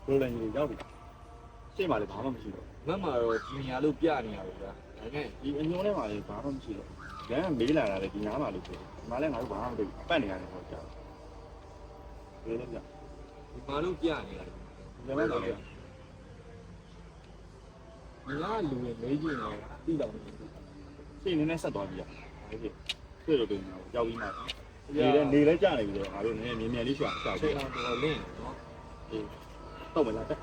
လိုလည်းကြီးရောက်ပြီရှေ့မှာလည်းဘာမှမရှိတော့ ဘက်မှာတော့ဒီနေရာလို့ပြနေရလို့ဗျာဒါနဲ့ ဒီအညိုးထဲမှာလည်းဘာမှမရှိတော့လမ်းကမေးလာတာလည်းဒီနားမှာလို့ပြောဒီမှာလည်းငါတို့ဘာမှမသိဘူးပတ်နေရတယ်ဟောကြာဘယ်လိုလဲကြာ ဒီမှာလို့ပြနေရတယ် ဒီမှာတော့ကြာ ဒီကလူတွေမေးကြည့်နေတိတော့နေ ရှေ့နည်းနည်းဆက်သွားပြီဟုတ်ကဲ့တွေ့လို့ပြင်တော့ကြောက်ပြီးမှနေလဲကြာနေပြီတော့ငါတို့နည်းနည်းမြင်မြန်လေးရှာရှာ ချိန် ပြီး တော့တော်လင်းနော် အေးတော့မလားတက်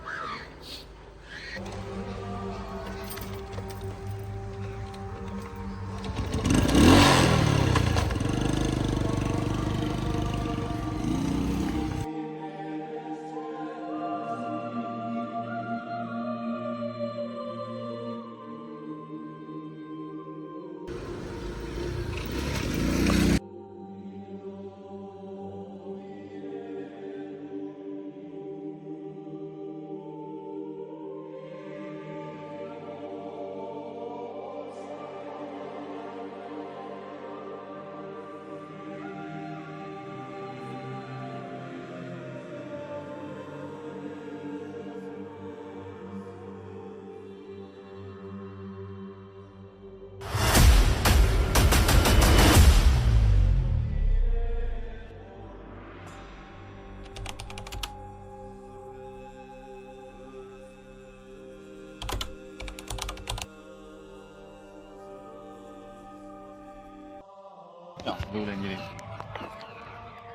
လိုလည်းကြီး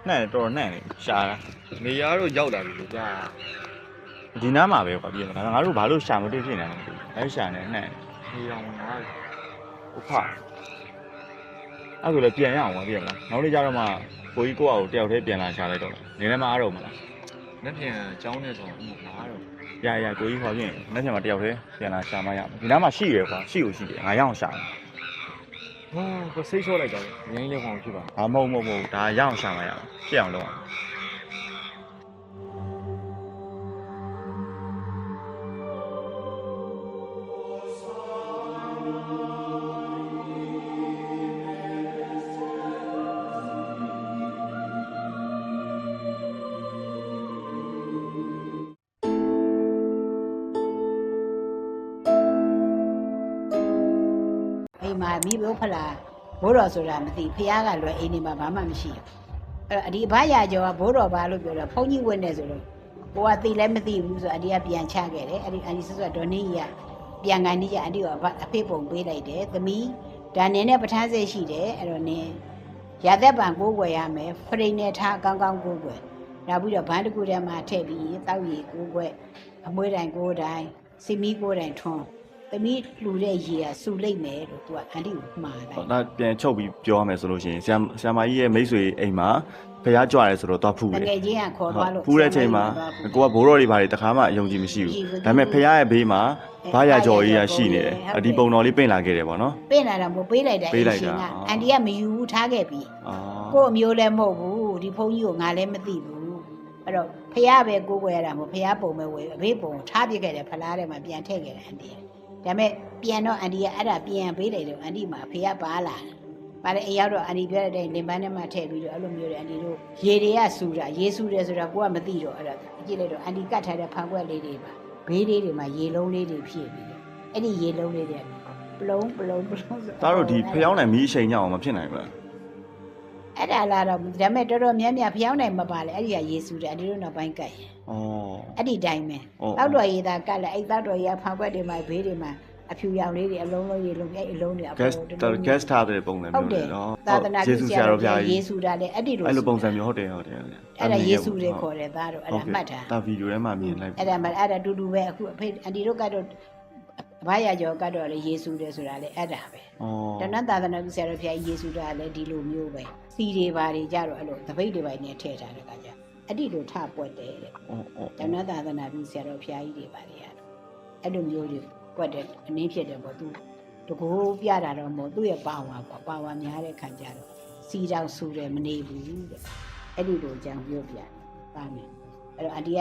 နှဲ့တော်နှဲ့နေရှာတာ နေရာတော့ရောက်လာပြီလို့ကြာ ဒီနားမှာပဲကွာပြည်မှာငါတို့ဘာလို့ရှာမတွေ့ဖြစ်နေလဲမသိဘူးအဲရှာနေနှဲ့ နေအောင်ဝင်လာပြီ ဟုတ်ဖအဲ့ဆိုလည်းပြန်ရအောင်ကွာပြည်မှာနောက်နေ့ကျတော့မှကိုကြီးကိုယ့်အကိုတယောက်တည်းပြန်လာရှာလိုက်တော့နေထဲမှာအားတော့မလား လက်ပြန်ကျောင်းနဲ့ဆိုတော့လာတော့ ရကိုကြီးဟောပြင်နေ့ပြန်မှာတယောက်တည်းပြန်လာရှာမှရမယ်ဒီနားမှာရှိရယ်ကွာရှိကိုရှိတယ်ငါရအောင်ရှာတယ် ဟောကိုစိတ်ချောလိုက်ကြတယ်ရင်းလေးကောင်ဖြစ်ပါ ဘာမဟုတ်ဒါရအောင်ရှာမှရမယ်ရှင်းအောင်လုပ်အောင် အိမ်မှာမိဘဖလားဘိုးတော်ဆိုတာမသိဖះကလွယ်အိမ်နေမှာဘာမှမရှိဘူးအဲ့တော့ဒီအဘရာကျော်ကဘိုးတော်ဘာလို့ပြောတော့ဖုန်းကြီးဝတ်နေဆိုတော့ကိုကသိလည်းမသိဘူးဆိုအဒီကပြန်ချခဲ့တယ်အဲ့ဒီအန်ဒီဆွတ်ဒေါ်နေကြီးကပြန်ကန်ကြီးကအန်ဒီကအဖေပုံပေးလိုက်တယ်သမီးဒါနင်းနဲ့ပထမ်းစိတ်ရှိတယ်အဲ့တော့နင်းရသက်ပံကိုးွယ်ရမယ်ဖရိန်နဲ့ထားအကောင်းကောင်းကိုးွယ်နောက်ပြီးတော့ဘန်းတစ်ခုထဲမှာထည့်ပြီးတောက်ရီကိုးွယ်အမွှေးတိုင်ကိုးတိုင်စီမီကိုးတိုင်ထွန်းသမီးလှူတဲ့ရေကစူလိုက်မယ်လို့သူကအန်တီကိုမှားလိုက် ဒါပြန်ချုပ်ပြီးပြောရမယ်ဆိုလို့ရှိရင်ဆရာမကြီးရဲ့မိတ်ဆွေအိမ်မှာဖះကြွရဲဆိုတော့သွားဖူး တ တယ် ကယ်ချင်းကခေါ်သွားလို့ ဖူးတဲ့အချိန်မှာကိုကဘိုးတော်တွေဘာတွေတခါမှအယုံကြည်မရှိဘူးဒါပေမဲ့ဖះရဲ့ဘေးမှာဘာရကြော်ကြီးရရှိနေတယ်ဒီပုံတော်လေးပင့်လာခဲ့တယ်ပေါ့နော် ပင့်လာတာမို့ပေးလိုက်တာအရှင်ကအန်တီကမယူဘူးထားခဲ့ပြီ အာ ကို့အမျိုးလည်းမဟုတ်ဘူးဒီဖုန်းကြီးကိုငါလည်းမသိဘူးအဲ့တော့ဖះပဲကိုကိုရတာမို့ဖះပုံပဲဝယ်အဖေပုံထားပြခဲ့တယ်ဖလားထဲမှာပြန်ထည့်ခဲ့တယ်အန်တီဒါပေမဲ့ပြန်တော့အန်တီကအဲ့ဒါပြန်ပေးလိုက်တယ်အန်တီမှာဖះပါလာပါလေအရောက်တော့အန်တီပြောတဲ့လင်ပန်းထဲမှာထည့်ပြီးတော့အဲ့လိုမျိုးတွေအန်တီတို့ရေတွေကစူတာရေစူတယ်ဆိုတာကိုကမသိတော့အဲ့ဒါကြည့်လိုက်တော့အန်တီကတ်ထားတဲ့ဖန်ခွက်လေးတွေပါဘေးလေးတွေမှာရေလုံးလေးတွေဖြည့်ပြီးတယ်အဲ့ဒီရေလုံးလေးတွေပလုံးဆို ဒါတော့ဒီဖျောင်းနိုင်မီးအချိန်ညအောင်မဖြစ်နိုင်ဘူးလား အဲ့ဒါလာတော့ဒါမဲ့တော်တော်များများဖျောင်းနိုင်မပါလေအဲ့ဒီကရေစူတယ်အန်တီတို့နောက်ပိုင်းကတ်ရင် ဩ အဲ့ဒီတိုင်းပဲ ဟုတ် တောက်တော်ရေးသားကတ်လဲအဲ့တောက်တော်ရေးဖန်ခွက်တွေမှာဘေးတွေမှာအဖြူရောင်လေးတွေအလုံးလုံးရေလုံးအဲ့အလုံးတွေအပေါ် gas ထားတဲ့ပုံစံ ဟုတ် မျိုး တ လေ ယ် နော် သာသနာ့ ယေရှုဆရာတော်ဘုရား ရေ ကြီး စူတာလေအဲ့ဒီလို အဲ့လိုပုံစံမျိုးဟုတ်တယ် အဲ့ဒါရေစူတွေခေါ်တယ်သားတို့အဲ့ဒါမှတ်တာ ဒါဗီဒီယိုထဲမှာမြင်လိုက် အဲ့ဒါမှအဲ့ဒါတူတူပဲအခုအဖေအန်တီတို့ကတော့ဘာရကျော်ကတော့လေရေစူတယ်ဆိုတာလေအဲ့ဒါပဲ ဩ တဏ္ဍသာသနာ့ဆရာတော်ဘုရားရေစူတာလည်းဒီလိုမျိုးပဲစီတွေပါတွေကြတော့အဲ့လိုတပိတ်တွေပါနေထည့်ထားတဲ့ကကြအဲ့ဒီလိုထပွက်တယ်တဲ့ ဩ တဏ္ဍသာသနာ့ဆရာတော်ဘုရားကြီးတွေပါတွေရအဲ့လိုမျိုးတွေပွက်တယ်အနည်းဖြစ်တယ်ပေါ့သူတကူပြတာတော့မဟုတ်သူ့ရဲ့ပါဝါပေါ့ပါဝါများတဲ့ခံကြတော့စီတောင်ဆူတယ်မနေဘူးတဲ့အဲ့ဒီလိုကြောင်ပြောပြပါမယ်အဲ့တော့အန်တီက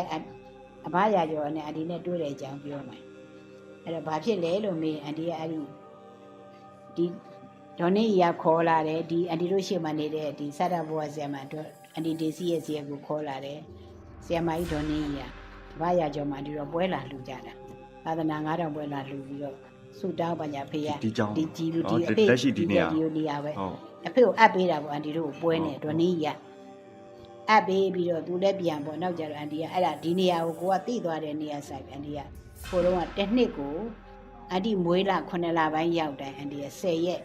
အဘရာကျော်နဲ့အန်တီနဲ့တွေ့တဲ့အကြောင်းပြောမယ်အဲ့တော့ဘာဖြစ်လဲလို့မေးအန်တီကအဲ့ဒီဒေါ်နေရခေါ်လာတယ်ဒီအန်တီတို့ရှေ့မှာနေတဲ့ဒီစတာဘွားဆရာမတို့အန်တီဒေစီရဲ့ဆရာကိုခေါ်လာတယ်ဆရာမကြီးဒေါ်နေရ ဘာရကြောမှာဒီတော့ပွဲလာလှူကြတာသာသနာ9000ပွဲလာလှူပြီးတော့ဆုတောင်းပါညာဖေရ ဒီကြောင်း ဒီကြီးလူဒီ ဟုတ် အဖေ လက်ရှိဒီနေရာ ဒီနေရာပဲ ဟုတ် အဖေကိုအပ်ပေးတာပေါ့အန်တီတို့ကိုပွဲနေဒေါ်နီးရအပ်ပေးပြီးတော့သူလည်းပြန်ပေါ့နောက်ကြတော့အန်တီကအဲ့ဒါဒီနေရာကိုကိုကတိသွားတဲ့နေရာဆိုင်အန်တီကကိုတော့ကတစ်နှစ်ကိုအန်တီမွေးလာ9လပိုင်းရောက်တိုင်းအန်တီက10ရက်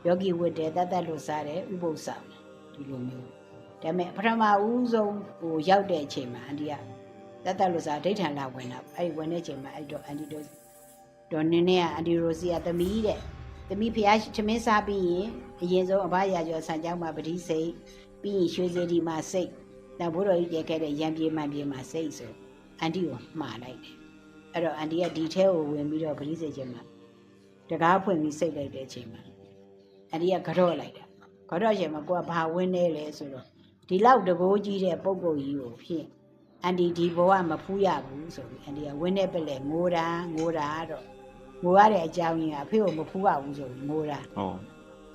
ယောဂီဝတ်တယ်တတ်တတ်လို့စားတယ်ဥပုသ်ဆောင်ဒီလိုမျိုးဒါပေမဲ့ပထမဦးဆုံးဟိုရောက်တဲ့အချိန်မှာအန်တီကတတ်တတ်လို့စားဒိဋ္ဌာန်လာဝင်တာအဲ့ဒီဝင်တဲ့အချိန်မှာအဲ့တော့အန်တီတို့ဒေါ်နင်းနဲ့ကအန်တီရိုစီကသမီးတဲ့သမီးဖျားသမင်းစားပြီးရင်အရင်ဆုံးအဘရာကျော်ဆန်ကြောင်းမှာပတိစိတ်ပြီးရင်ရွှေစေတီမှာစိတ်နောက်ဘိုးတော်ကြီးတည်ခဲ့တဲ့ရံပြေမှန်ပြေမှာစိတ်ဆိုအန်တီကိုမှားလိုက်တယ်အဲ့တော့အန်တီကဒီထဲကိုဝင်ပြီးတော့ပတိစိတ်ချင်းမှာတကားဖွင့်ပြီးစိတ်လိုက်တဲ့အချိန်မှာအန်တီကကြော့လိုက်တာကြော့ချင်းမှာကိုကဘာဝင်နေလဲဆိုတော့ဒီလောက်တကိုးကြီးတဲ့ပုံကိုကြီးကိုဖြင့်အန်တီဒီဘဝမဖူးရဘူးဆိုပြီးအန်တီကဝင်းနေပလဲငိုတာတော့ငိုရတဲ့အကြောင်းရင်းကအဖေကိုမဖူးရဘူးဆိုပြီးငိုတာ ဟုတ်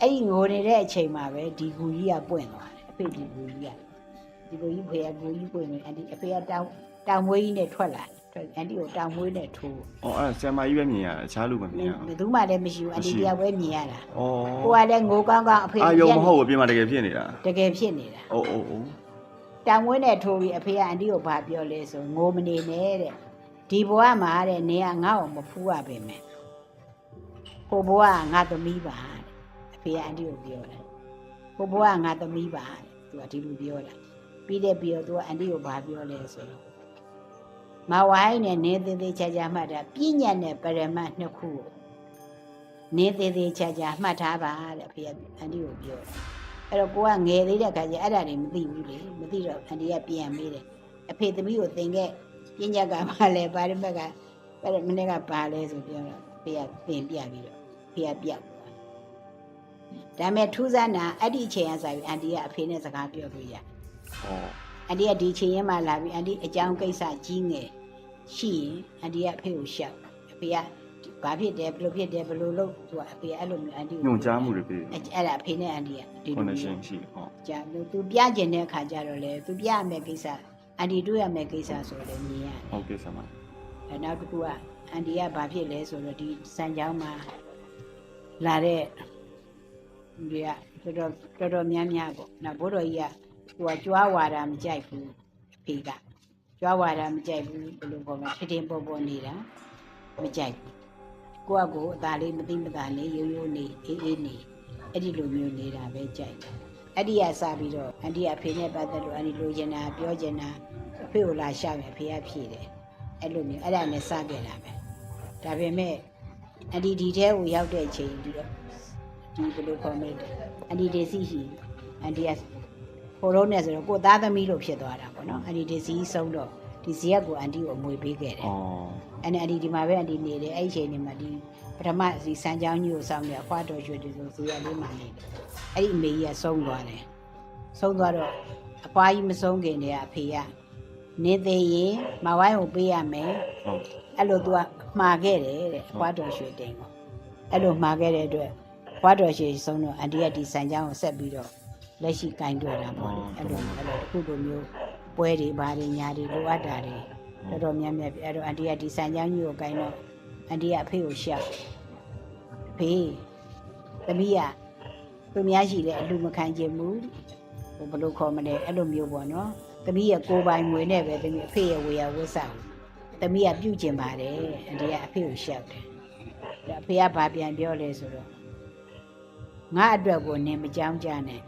အဲ့ဒီငိုနေတဲ့အချိန်မှာပဲဒီကူကြီးကပွင့်သွားတယ်အဖေဒီကူကြီးဖေကကူကြီးပွင့်နေအန်တီအဖေကတောင်မွေးကြီးနဲ့ထွက်လာတယ်အန်တီကိုတောင်မွေးနဲ့ထိုး အော်အဲ့ဆရာမကြီးပဲမြင်ရအခြားလူမမြင်ရ ဘယ်သူမှလည်းမရှိဘူးအန်တီတရားပဲမြင်ရတာ အော် ကိုကလည်းငိုကောင်းကောင်းအဖေ အာယုံမဟုတ်ဘူးပြင်မှာတကယ်ဖြစ်နေတာ တကယ်ဖြစ်နေတာ အိုးအိုးအိုး တောင်မွေးနဲ့ထိုးပြီးအဖေကအန်တီကိုဘာပြောလဲဆိုငိုမနေနဲ့တဲ့ဒီဘဝမှာတဲ့နေကငါ့ကိုမဖူးရပါမယ်ဟိုဘဝကငါသမီးပါတဲ့အဖေကအန်တီကိုပြောတယ်ဟိုဘဝကငါသမီးပါတဲ့သူကဒီလိုပြောတာပြီးတော့သူကအန်တီကိုဘာပြောလဲဆိုတော့မဝိုင်းနဲ့နေသေးသေးချာချာမှတ်တာပြဉ္ညာနဲ့ပရမတ်နှစ်ခုကိုနေသေးသေးချာချာမှတ်ထားပါတဲ့အဖေကအန်တီကိုပြောတယ်အဲ့တော့ကိုကငယ်သေးတဲ့ခါကျအဲ့ဒါတွေမသိဘူးလေမသိတော့အန်တီကပြန်မေးတယ်အဖေသမီးကိုသင်ခဲ့ပြဉ္ညာကဘာလဲပါရမတ်ကပရမတ်ကဘာလဲဆိုပြောတော့ဖေကသင်ပြပြီးတော့ဖေကပြောက်ဒါမဲ့ထူးဆန်းတာအဲ့ဒီအချိန်ကစားပြီးအန်တီကအဖေနဲ့စကားပြောလို့ရ အော် အန်တီကဒီအချိန်ရင်းမှလာပြီးအန်တီအကြောင်းကိစ္စကြီးငယ်ရှိရင်အန်တီကအဖေကိုရှောက်အဖေကဘာဖြစ်တယ်ဘယ်လိုဖြစ်တယ်ဘယ်လိုလုပ်သူကအဖေကအဲ့လိုမျိုးအန်တီ ညွန်ကြားမှုတွေပြီး အဲ့ဒါအဖေနဲ့အန်တီကဒီလို connection ရှိဟုတ် ကြာလို့သူပြကျင်တဲ့အခါကျတော့လေသူပြရမယ့်ကိစ္စအန်တီတွေ့ရမယ့်ကိစ္စဆိုတော့မြင်ရတယ် ဟုတ်ကဲ့ဆရာမ အဲနောက်တစ်ခုကအန်တီကဘာဖြစ်လဲဆိုတော့ဒီစံကြောင်းမှာလာတဲ့ဒီကတော်တော်များများပေါ့နောက်ဘိုးတော်ကြီးကသူကကြွားဝါတာမကြိုက်ဘူးအဖေကကြွားဝါတာမကြိုက်ဘူးဘယ်လိုပေါ့မထထင်ပေါ်ပေါ်နေတာမကြိုက်ဘူးကိုကကိုအသာလေးမသိမသာလေးရိုးရိုးနေအေးအေးနေအဲ့ဒီလိုမျိုးနေတာပဲကြိုက်တယ်အဲ့ဒီကစပြီးတော့အန်တီအဖေနဲ့ပတ်သက်လို့အန်တီလိုချင်တာပြောချင်တာအဖေကိုလာရှောက်ရင်အဖေကဖြေတယ်အဲ့လိုမျိုးအဲ့ဒါနဲ့စခဲ့တာပဲဒါပေမဲ့အန်တီဒီထဲကိုရောက်တဲ့အချိန်ဒီတော့ဒီဘယ်လိုခေါ်မလဲအန်တီဒေစီရှိအန်တီကဟိုတော့နဲ့ဆိုတော့ကိုသားသမီးလို့ဖြစ်သွားတာပေါ့နော်အန်တီဒေစီဆုံးတော့ဒီဇီရက်ကိုအန်တီကိုအမွေပေးခဲ့တယ် အော် အန်တီဒီမှာပဲအန်တီနေတယ်အဲ့ဒီအချိန်နေမှာဒီပထမစီစံချောင်းကြီးကိုစောင့်နေအဖွားတော်ရွှေတွေဆိုဇီရက်လေးမှနေတယ်အဲ့ဒီအမေကြီးကဆုံးသွားတယ်ဆုံးသွားတော့အဖွားကြီးမဆုံးခင်တည်းကအဖေကနေသေးရင်မဝိုင်းကိုပေးရမယ် ဟုတ် အဲ့လိုသူကမှားခဲ့တယ်တဲ့အဖွားတော်ရွှေတင်ကိုအဲ့လိုမှားခဲ့တဲ့အတွက်ဖွားတော်ရွှေဆုံးတော့အန်တီကဒီစံချောင်းကိုဆက်ပြီးတော့လက်ရှိကင်တွေ့တာပေါ့လေအဲ့လိုတစ်ခုလိုမျိုးပွဲတွေဘာတွေညာတွေလိုအပ်တာတွေတော်တော်များများအဲ့တော့အန်တီကဒီစံချောင်းကြီးကိုကင်တော့အန်တီကအဖေကိုရှောက်အဖေသမီးကသူများရှိလဲအလူမခံချင်ဘူးဟိုဘယ်လိုခေါ်မလဲအဲ့လိုမျိုးပေါ့နော်သမီးရဲ့ကိုယ်ပိုင်ငွေနဲ့ပဲသမီးအဖေရဲ့ဝေယဝတ်ဆောင်သမီးကပြုတ်ကျင်ပါတယ်အန်တီကအဖေကိုရှောက်တယ်ဒါအဖေကဘာပြန်ပြောလဲဆိုတော့ငါအတွက်ကိုနင်မကြောက်ကြနဲ့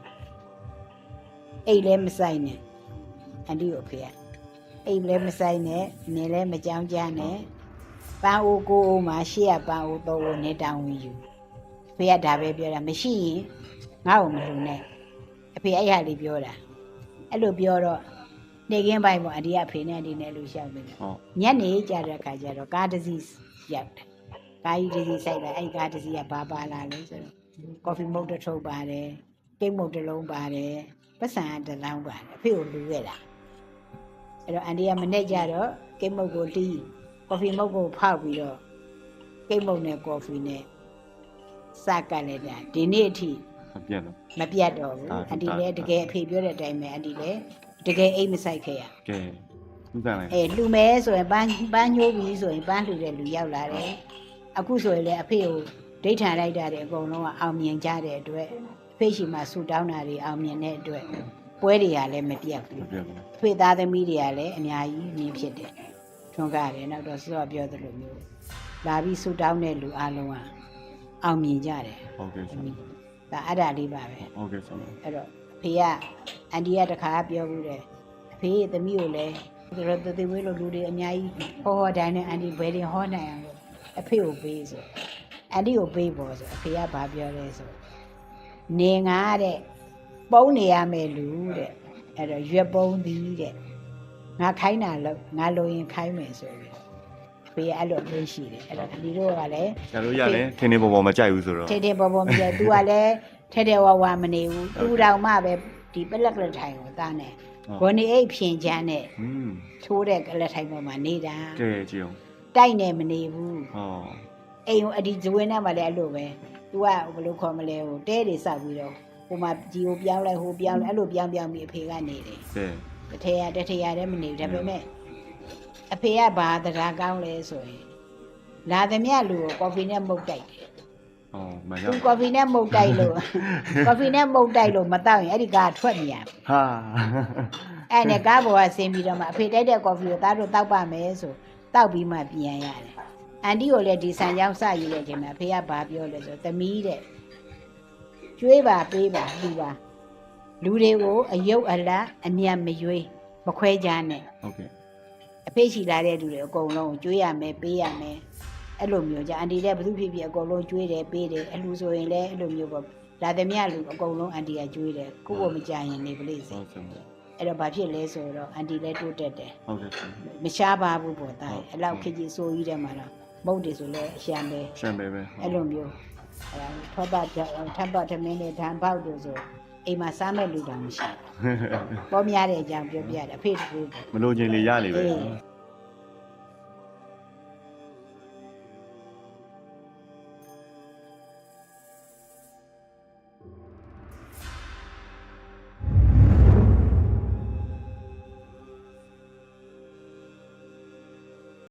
အိတ်လည်းမဆိုင်နဲ့အန်တီကိုအဖေကအိတ်လည်းမဆိုင်နဲ့နင်လည်းမကြောက်ကြနဲ့ပန်းအိုးကိုအိုးမှာရှေ့ကပန်းအိုးတော့နေတောင်းဝင်ယူအဖေကဒါပဲပြောတာမရှိရင်ငါ့ကိုမလုံနဲ့အဖေအဲ့ဟာလေးပြောတာအဲ့လိုပြောတော့နေကင်းပိုင်းပေါ့အဒီကအဖေနဲ့အဒီနဲ့လို့ရှောက်တယ်ညနေကြတဲ့ခါကျတော့ကားတစ်စီးရောက်တယ်ကားကြီးတစ်စီးစိုက်တာအဲ့ကားတစ်စီးကဘာပါလာလဲဆိုတော့ကော်ဖီမုတ်တစ်ထုပ်ပါတယ်ကိတ်မုတ်တစ်လုံးပါတယ်ပတ်စံတစ်လောင်းပါတယ်အဖေကိုလူခဲ့တာအဲ့တော့အန်ဒီကမနေ့ကျတော့ကိတ်မုတ်ကိုတီးကော်ဖီမုတ်ကိုဖောက်ပြီးတော့ကိတ်မုတ်နဲ့ကော်ဖီနဲ့စကတ်လိုက်တာဒီနေ့အထိ မပြတ်လို့ မပြတ်တော့ဘူးအန်တီလည်းတကယ်အဖေပြောတဲ့အတိုင်းပဲအန်တီလည်းတကယ်အိတ်မဆိုင်ခဲ့ရ ကဲ လူတန်လိုက် လှူမဲဆိုရင်ပန်းညှိုးပြီးဆိုရင်ပန်းလှူတဲ့လူရောက်လာတယ်အခုဆိုရင်လည်းအဖေကိုဒိဋ္ဌာန်လိုက်တာတွေအကုန်လုံးကအောင်မြင်ကြတဲ့အတွက်အဖေရှိမှဆူတောင်းတာတွေအောင်မြင်တဲ့အတွက်ပွဲတွေကလည်းမပြတ်ဘူး ပြတ်ဘူး အဖေသားသမီးတွေကလည်းအများကြီးမြင်ဖြစ်တယ်ထွန်းကားတယ်နောက်တော့စောပြောသလိုမျိုးလာပြီးဆူတောင်းတဲ့လူအလုံးကအောင်မြင်ကြတယ် ဟုတ်ကဲ့ဆရာ ဒါအဲ့ဒါလေးပါပဲ ဟုတ်ကဲ့ဆရာ အဲ့တော့အဖေကအန်တီကတခါပြောဘူးတယ်အဖေရဲ့သမီးကိုလည်းသူတို့တသေးဝေးလို့လူတွေအများကြီးဟောတိုင်းနဲ့အန်တီဘယ်တွေဟောနိုင်အောင်လို့အဖေကိုပေးဆိုအန်တီကိုပေးပေါ်ဆိုအဖေကဘာပြောလဲဆိုနေငါတဲ့ပုံနေရမယ်လူတဲ့အဲ့တော့ရွက်ပုံသည်တဲ့ငါခိုင်းတာလို့ငါလိုရင်ခိုင်းမယ်ဆိုပြီးအဖေကအဲ့လိုလေးရှိတယ်အဲ့တော့ဒီတို့ကလည်း ဆရာတို့ရလည်းထင်းထင်းပေါ်ပေါ်မကြိုက်ဘူးဆိုတော့ ထဲထဲပေါ်ပေါ်မကြသူကလည်းထဲထဲဝဝမနေဘူးသူတောင်မှပဲဒီပလက်ကလက်ထိုင်ကိုသားနေဂွန်နေအိတ်ဖြင်ချမ်းနဲ့ ချိုးတဲ့ကလက်ထိုင်ပေါ်မှာနေတာ ကဲကြည့်အောင် တိုက်နေမနေဘူး ဟော အိမ်ကိုအဒီဇဝင်းနဲ့မှလည်းအဲ့လိုပဲ तू ကဘယ်လိုခေါ်မလဲဟိုတဲတွေစောက်ပြီးတော့ဟိုမှာကြီးကိုပြောင်းလိုက်ဟိုပြောင်းလိုက်အဲ့လိုပြောင်းပြီးအဖေကနေတယ် ကဲ တစ်ထရတည်းမနေဘူးဒါပေမဲ့အဖေကဘာတရားကောင်းလဲဆိုရင်လာသမျှလူကိုကော်ဖီနဲ့မှုတ်တိုက်တယ် ဟောမရ သူကော်ဖီနဲ့မှုတ်တိုက်လို့ကော်ဖီနဲ့မှုတ်တိုက်လို့မတောက်ရင်အဲ့ဒီကထွက်နေရ ဟာ အဲ့နဲ့ကားပေါ်ကဆင်းပြီးတော့မှအဖေတိုက်တဲ့ကော်ဖီကိုသားတို့တောက်ပါမယ်ဆိုတောက်ပြီးမှပြန်ရတယ်အန်တီကိုလည်းဒီဆန်ကြောင်းစရည်တဲ့အချိန်မှာအဖေကဘာပြောလဲဆိုသမီးတဲ့ကျွေးပါပေးပါလူပါလူတွေကိုအယုတ်အလတ်အညံ့မရွေးမခွဲကြနဲ့ ဟုတ်ကဲ့ အဖေရှိလာတဲ့လူတွေအကုန်လုံးကျွေးရမယ်ပေးရမယ်အဲ့လိုမျိုးじゃအန်တီလည်းဘသူဖြစ်ဖြစ်အကုန်လုံးကျွေးတယ်ပေးတယ်အလူဆိုရင်လည်းအဲ့လိုမျိုးပေါ့လာသမျှလူအကုန်လုံးအန်တီကကျွေးတယ်ကိုယ့်ကိုမကြရင်နေပလိစေ ဟုတ်ကဲ့ အဲ့တော့ဘာဖြစ်လဲဆိုတော့အန်တီလည်းတိုးတက်တယ် ဟုတ်ကဲ့ မရှားပါဘူးပေါ့တာအဲ့လောက်ခကြီးစိုးကြီးတဲ့မှာတော့မုတ်တယ်ဆိုလဲအရှမ်းပဲ ရှမ်းပဲပဲ အဲ့လိုမျိုးအဲ့ဒါထောပတ်ထပ်ပတ်သမင်းနဲ့ဓာန်ပေါက်တို့ဆိုအိမ်မှာစားမဲ့လူတောင်မရှိဘူးပေါ်များတဲ့အကြောင်းပြောပြတယ်အဖေတူ မလို့ချင်းလေးရလေပဲ အေး